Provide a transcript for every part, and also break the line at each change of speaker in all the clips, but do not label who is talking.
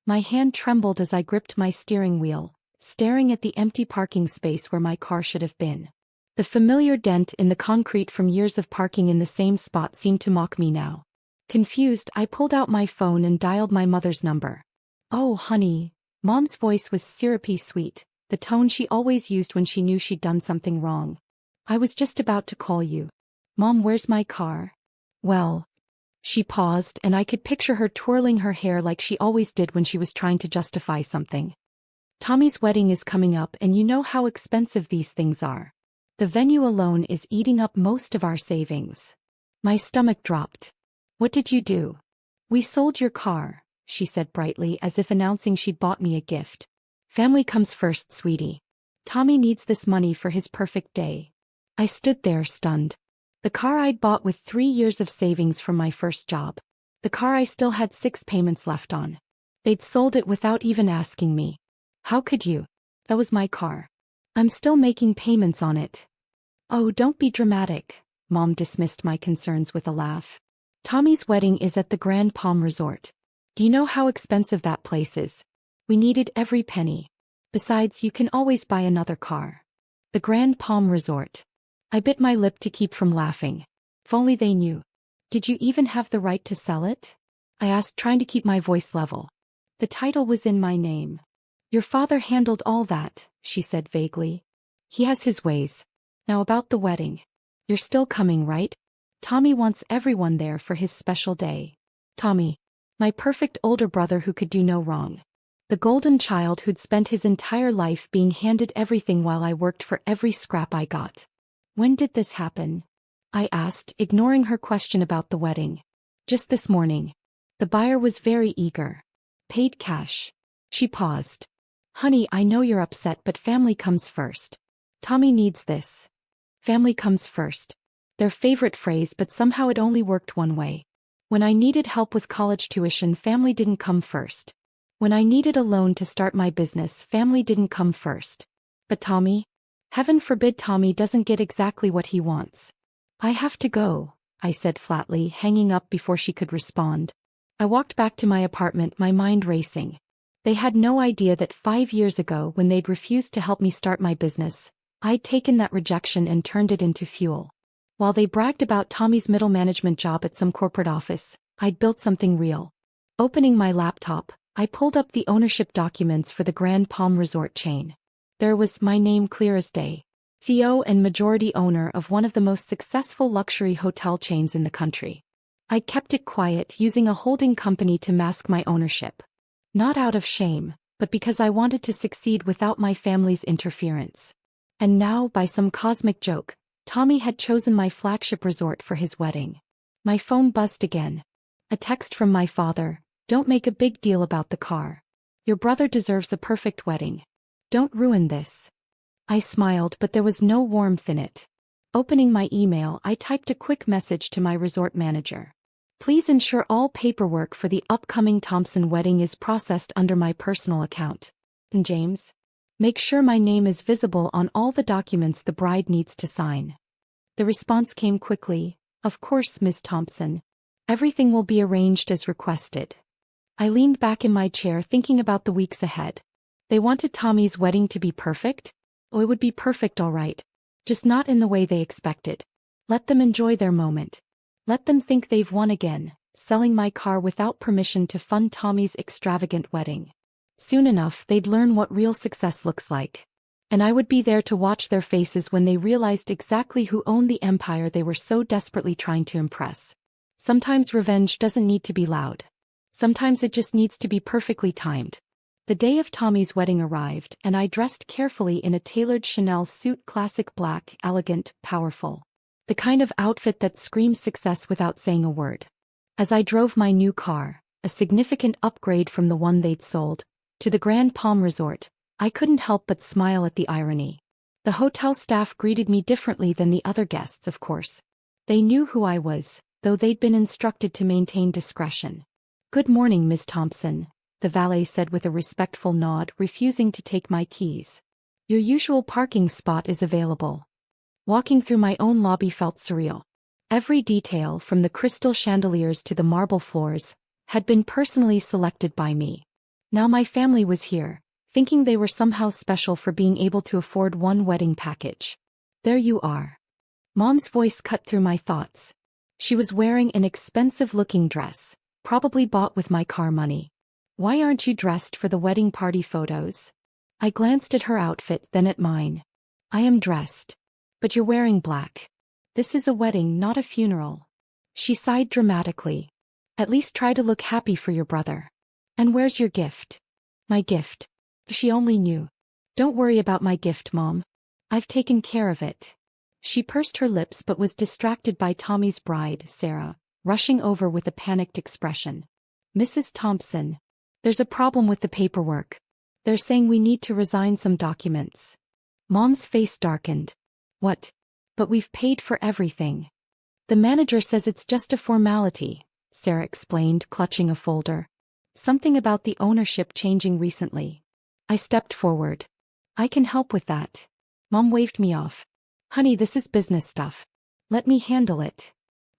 My hand trembled as I gripped my steering wheel, staring at the empty parking space where my car should have been. The familiar dent in the concrete from years of parking in the same spot seemed to mock me now. Confused, I pulled out my phone and dialed my mother's number. "Oh, honey." Mom's voice was syrupy sweet, the tone she always used when she knew she'd done something wrong. "I was just about to call you. Mom, where's my car?" "Well." She paused, and I could picture her twirling her hair like she always did when she was trying to justify something. "Tommy's wedding is coming up, and you know how expensive these things are. The venue alone is eating up most of our savings." My stomach dropped. "What did you do?" "We sold your car," she said brightly, as if announcing she'd bought me a gift. "Family comes first, sweetie. Tommy needs this money for his perfect day." I stood there stunned. The car I'd bought with 3 years of savings from my first job. The car I still had 6 payments left on. They'd sold it without even asking me. "How could you? That was my car. I'm still making payments on it." "Oh, don't be dramatic." Mom dismissed my concerns with a laugh. "Tommy's wedding is at the Grand Palm Resort. Do you know how expensive that place is? We needed every penny. Besides, you can always buy another car." The Grand Palm Resort. I bit my lip to keep from laughing. If only they knew. "Did you even have the right to sell it?" I asked, trying to keep my voice level. "The title was in my name." "Your father handled all that," she said vaguely. "He has his ways. Now about the wedding. You're still coming, right? Tommy wants everyone there for his special day." Tommy. My perfect older brother who could do no wrong. The golden child who'd spent his entire life being handed everything while I worked for every scrap I got. "When did this happen?" I asked, ignoring her question about the wedding. "Just this morning. The buyer was very eager. Paid cash." She paused. "Honey, I know you're upset, but family comes first. Tommy needs this." Family comes first. Their favorite phrase, but somehow it only worked one way. When I needed help with college tuition, family didn't come first. When I needed a loan to start my business, family didn't come first. But Tommy? Heaven forbid Tommy doesn't get exactly what he wants. "I have to go," I said flatly, hanging up before she could respond. I walked back to my apartment, my mind racing. They had no idea that 5 years ago, when they'd refused to help me start my business, I'd taken that rejection and turned it into fuel. While they bragged about Tommy's middle management job at some corporate office, I'd built something real. Opening my laptop, I pulled up the ownership documents for the Grand Palm Resort chain. There was my name clear as day. CEO and majority owner of one of the most successful luxury hotel chains in the country. I kept it quiet, using a holding company to mask my ownership. Not out of shame, but because I wanted to succeed without my family's interference. And now, by some cosmic joke, Tommy had chosen my flagship resort for his wedding. My phone buzzed again. A text from my father: "Don't make a big deal about the car. Your brother deserves a perfect wedding. Don't ruin this." I smiled, but there was no warmth in it. Opening my email, I typed a quick message to my resort manager. "Please ensure all paperwork for the upcoming Thompson wedding is processed under my personal account. And James, make sure my name is visible on all the documents the bride needs to sign." The response came quickly: "Of course, Ms. Thompson. Everything will be arranged as requested." I leaned back in my chair, thinking about the weeks ahead. They wanted Tommy's wedding to be perfect? Oh, it would be perfect, all right. Just not in the way they expected. Let them enjoy their moment. Let them think they've won again, selling my car without permission to fund Tommy's extravagant wedding. Soon enough, they'd learn what real success looks like. And I would be there to watch their faces when they realized exactly who owned the empire they were so desperately trying to impress. Sometimes revenge doesn't need to be loud. Sometimes it just needs to be perfectly timed. The day of Tommy's wedding arrived, and I dressed carefully in a tailored Chanel suit, classic black, elegant, powerful. The kind of outfit that screams success without saying a word. As I drove my new car, a significant upgrade from the one they'd sold, to the Grand Palm Resort, I couldn't help but smile at the irony. The hotel staff greeted me differently than the other guests, of course. They knew who I was, though they'd been instructed to maintain discretion. "Good morning, Miss Thompson," the valet said with a respectful nod, refusing to take my keys. "Your usual parking spot is available." Walking through my own lobby felt surreal. Every detail, from the crystal chandeliers to the marble floors, had been personally selected by me. Now my family was here, thinking they were somehow special for being able to afford one wedding package. There you are. Mom's voice cut through my thoughts. She was wearing an expensive-looking dress, probably bought with my car money. Why aren't you dressed for the wedding party photos? I glanced at her outfit, then at mine. I am dressed. But you're wearing black. This is a wedding, not a funeral. She sighed dramatically. At least try to look happy for your brother. And where's your gift? My gift. If she only knew. Don't worry about my gift, Mom. I've taken care of it. She pursed her lips but was distracted by Tommy's bride, Sarah, rushing over with a panicked expression. Mrs. Thompson. There's a problem with the paperwork. They're saying we need to resign some documents. Mom's face darkened. What? But we've paid for everything. The manager says it's just a formality, Sarah explained, clutching a folder. Something about the ownership changing recently. I stepped forward. I can help with that. Mom waved me off. Honey, this is business stuff. Let me handle it.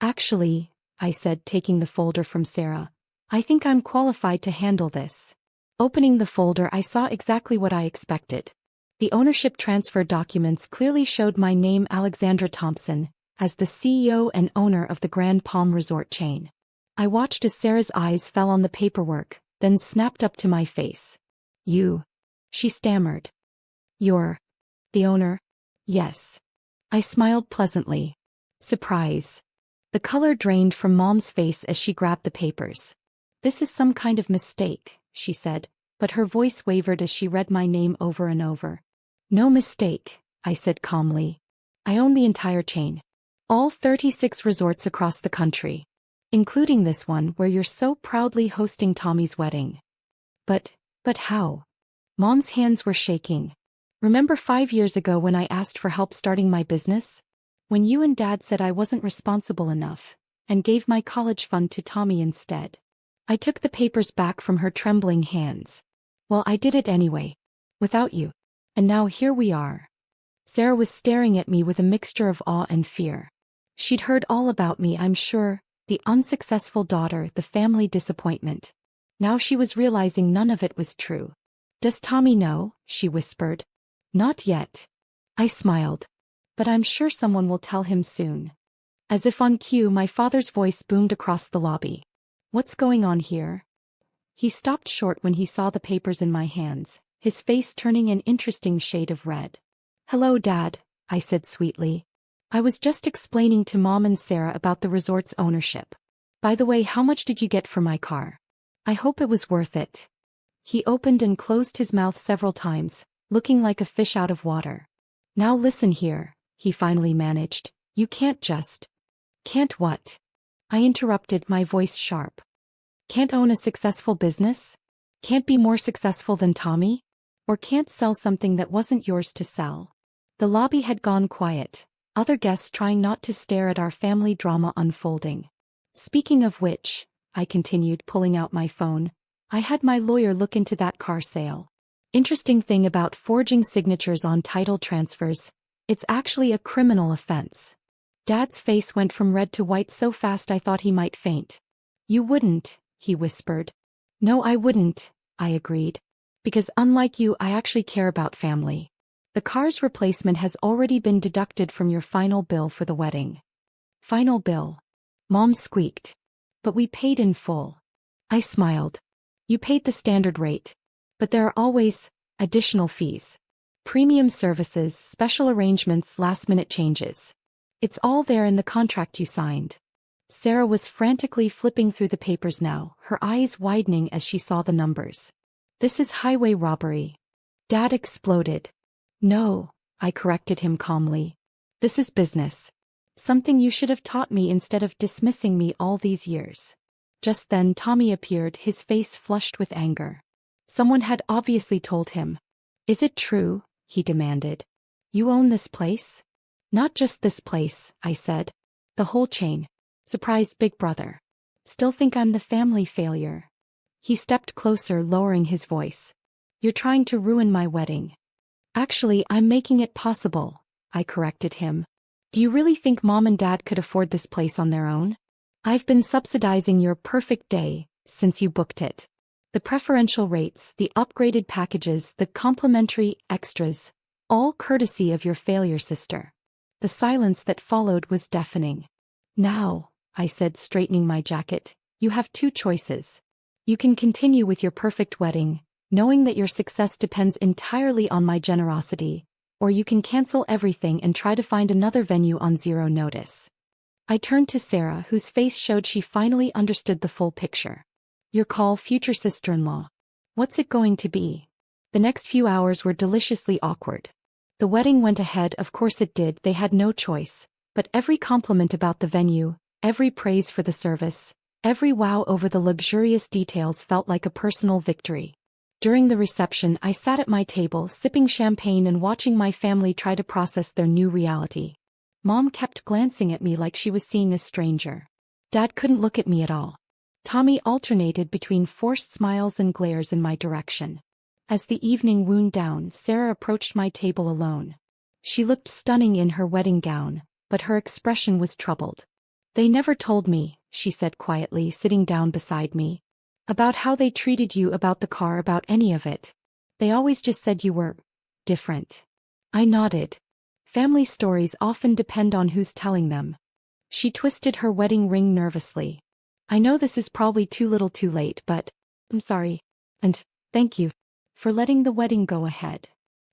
Actually, I said, taking the folder from Sarah, I think I'm qualified to handle this. Opening the folder, I saw exactly what I expected. The ownership transfer documents clearly showed my name, Alexandra Thompson, as the CEO and owner of the Grand Palm Resort chain. I watched as Sarah's eyes fell on the paperwork, then snapped up to my face. You. She stammered. You're the owner? Yes. I smiled pleasantly. Surprise. The color drained from Mom's face as she grabbed the papers. This is some kind of mistake, she said, but her voice wavered as she read my name over and over. No mistake, I said calmly. I own the entire chain. All 36 resorts across the country. Including this one where you're so proudly hosting Tommy's wedding. But how? Mom's hands were shaking. Remember 5 years ago when I asked for help starting my business? When you and Dad said I wasn't responsible enough, and gave my college fund to Tommy instead. I took the papers back from her trembling hands. Well, I did it anyway. Without you. And now here we are. Sarah was staring at me with a mixture of awe and fear. She'd heard all about me, I'm sure. The unsuccessful daughter, the family disappointment. Now she was realizing none of it was true. Does Tommy know? She whispered. Not yet. I smiled. But I'm sure someone will tell him soon. As if on cue, my father's voice boomed across the lobby. What's going on here? He stopped short when he saw the papers in my hands, his face turning an interesting shade of red. Hello, Dad, I said sweetly. I was just explaining to Mom and Sarah about the resort's ownership. By the way, how much did you get for my car? I hope it was worth it. He opened and closed his mouth several times, looking like a fish out of water. Now listen here, he finally managed. You can't just... Can't what? I interrupted, my voice sharp. Can't own a successful business? Can't be more successful than Tommy? Or can't sell something that wasn't yours to sell? The lobby had gone quiet. Other guests trying not to stare at our family drama unfolding. Speaking of which, I continued, pulling out my phone, I had my lawyer look into that car sale. Interesting thing about forging signatures on title transfers, it's actually a criminal offense. Dad's face went from red to white so fast I thought he might faint. You wouldn't, he whispered. No, I wouldn't, I agreed. Because unlike you, I actually care about family. The car's replacement has already been deducted from your final bill for the wedding. Final bill? Mom squeaked. But we paid in full. I smiled. You paid the standard rate. But there are always additional fees. Premium services, special arrangements, last-minute changes. It's all there in the contract you signed. Sarah was frantically flipping through the papers now, her eyes widening as she saw the numbers. This is highway robbery. Dad exploded. No, I corrected him calmly. This is business. Something you should have taught me instead of dismissing me all these years. Just then Tommy appeared, his face flushed with anger. Someone had obviously told him. Is it true? He demanded. You own this place? Not just this place, I said. The whole chain. Surprised big brother. Still think I'm the family failure. He stepped closer, lowering his voice. You're trying to ruin my wedding. Actually, I'm making it possible, I corrected him. Do you really think Mom and Dad could afford this place on their own? I've been subsidizing your perfect day since you booked it. The preferential rates, the upgraded packages, the complimentary extras, all courtesy of your failure sister. The silence that followed was deafening. Now, I said, straightening my jacket, you have two choices. You can continue with your perfect wedding, knowing that your success depends entirely on my generosity, or you can cancel everything and try to find another venue on zero notice. I turned to Sarah, whose face showed she finally understood the full picture. Your call, future sister-in-law. What's it going to be? The next few hours were deliciously awkward. The wedding went ahead, of course it did, they had no choice, but every compliment about the venue, every praise for the service, every wow over the luxurious details felt like a personal victory. During the reception, I sat at my table, sipping champagne and watching my family try to process their new reality. Mom kept glancing at me like she was seeing a stranger. Dad couldn't look at me at all. Tommy alternated between forced smiles and glares in my direction. As the evening wound down, Sarah approached my table alone. She looked stunning in her wedding gown, but her expression was troubled. They never told me, she said quietly, sitting down beside me. About how they treated you, about the car, about any of it. They always just said you were different. I nodded. Family stories often depend on who's telling them. She twisted her wedding ring nervously. I know this is probably too little too late, but I'm sorry. And thank you for letting the wedding go ahead.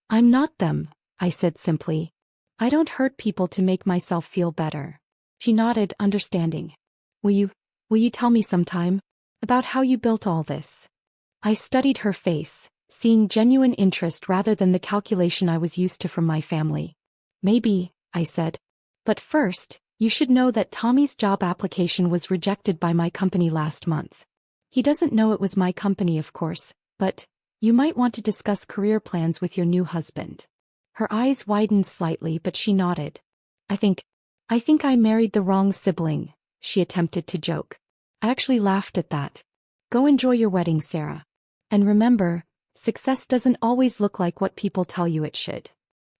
I'm not them, I said simply. I don't hurt people to make myself feel better. She nodded, understanding. Will you tell me sometime about how you built all this? I studied her face, seeing genuine interest rather than the calculation I was used to from my family. Maybe, I said. But first, you should know that Tommy's job application was rejected by my company last month. He doesn't know it was my company, of course, but you might want to discuss career plans with your new husband. Her eyes widened slightly, but she nodded. I think I married the wrong sibling, she attempted to joke. I actually laughed at that. Go enjoy your wedding, Sarah. And remember, success doesn't always look like what people tell you it should.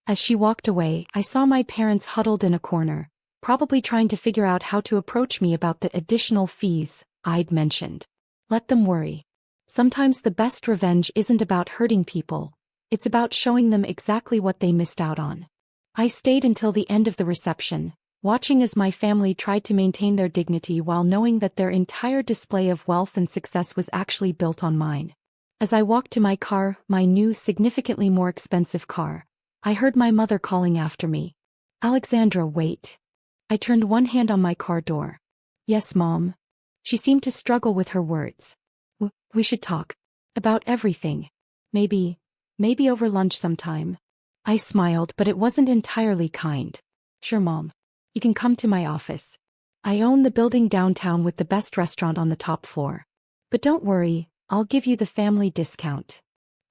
As she walked away, I saw my parents huddled in a corner, probably trying to figure out how to approach me about the additional fees I'd mentioned. Let them worry. Sometimes the best revenge isn't about hurting people, it's about showing them exactly what they missed out on. I stayed until the end of the reception, watching as my family tried to maintain their dignity while knowing that their entire display of wealth and success was actually built on mine. As I walked to my car, my new, significantly more expensive car, I heard my mother calling after me. Alexandra, wait. I turned one hand on my car door. Yes, Mom. She seemed to struggle with her words. We should talk. About everything. Maybe over lunch sometime. I smiled, but it wasn't entirely kind. Sure, Mom. You can come to my office. I own the building downtown with the best restaurant on the top floor. But don't worry, I'll give you the family discount.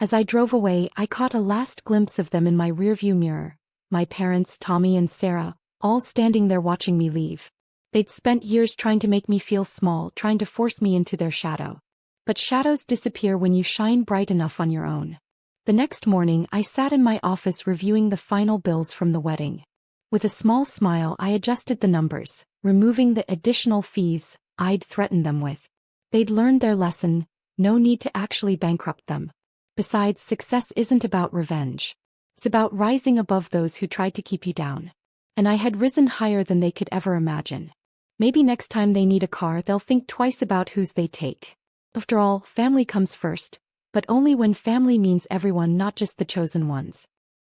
As I drove away, I caught a last glimpse of them in my rearview mirror. My parents, Tommy and Sarah, all standing there watching me leave. They'd spent years trying to make me feel small, trying to force me into their shadow. But shadows disappear when you shine bright enough on your own. The next morning, I sat in my office reviewing the final bills from the wedding. With a small smile, I adjusted the numbers, removing the additional fees I'd threatened them with. They'd learned their lesson, no need to actually bankrupt them. Besides, success isn't about revenge. It's about rising above those who tried to keep you down. And I had risen higher than they could ever imagine. Maybe next time they need a car, they'll think twice about whose they take. After all, family comes first, but only when family means everyone, not just the chosen ones.